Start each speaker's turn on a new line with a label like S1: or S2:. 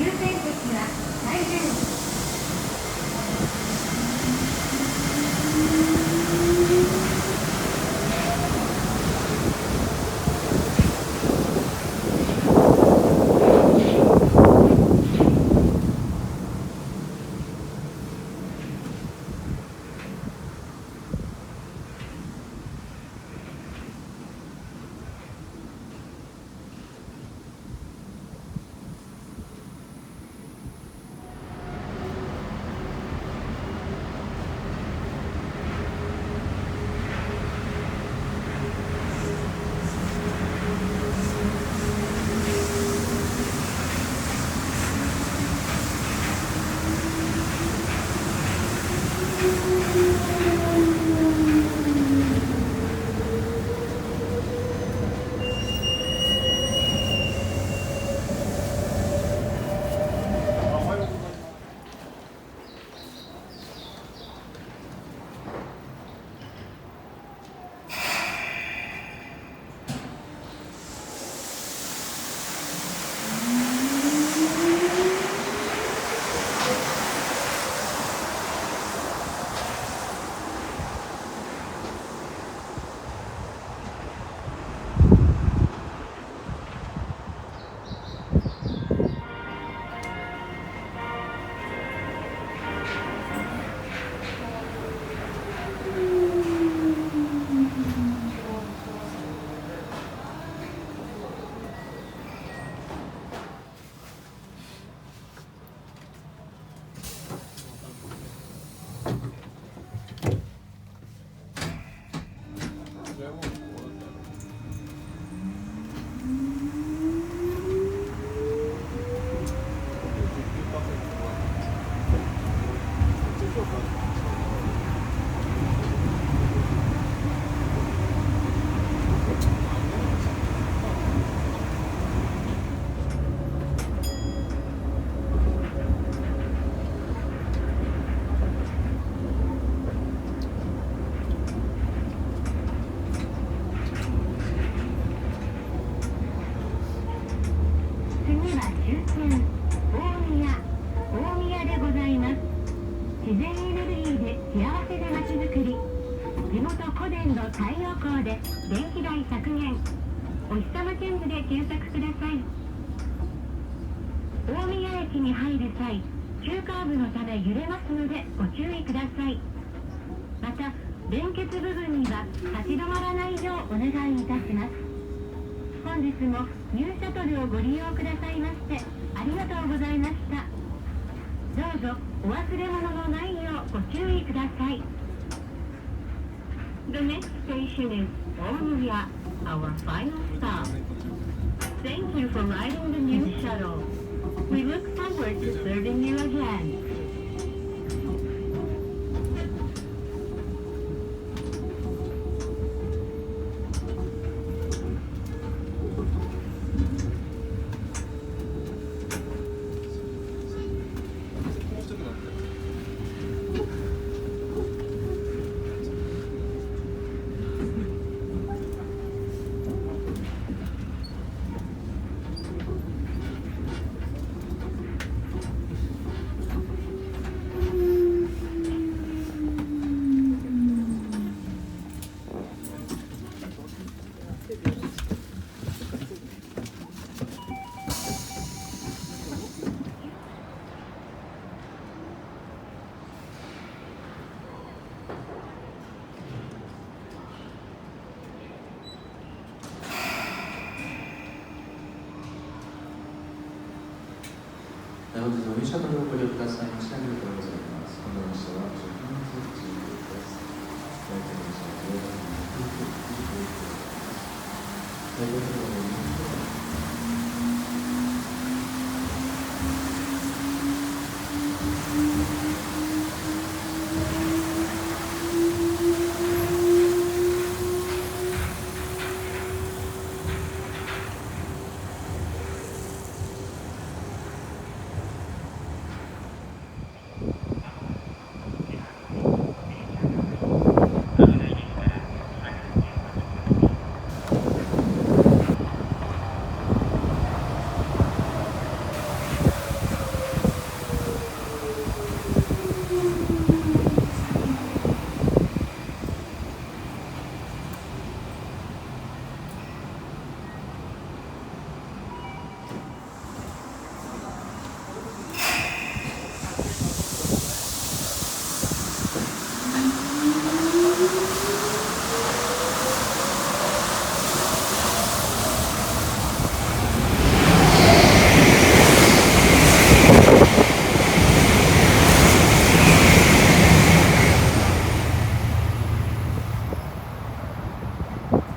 S1: 優先席は最前列。自然エネルギーで幸せでまちづくり。地元古電の太陽光で電気代削減。お日様チェンジで検索ください。大宮駅に入る際、急カーブのため揺れますのでご注意ください。また連結部分には立ち止まらないようお願いいたします。本日もニューシャトルをご利用くださいましてありがとうございました。どうぞお忘れ物のないようご注意ください。The next station is Omiya, our final stop. Thank you for riding the new shuttle. We look forward to serving you again.
S2: 本日お見シャトルをご利用くださいましてありがとうございます。この列車は10分ずつです。大体の列車は上段に空気を90度です。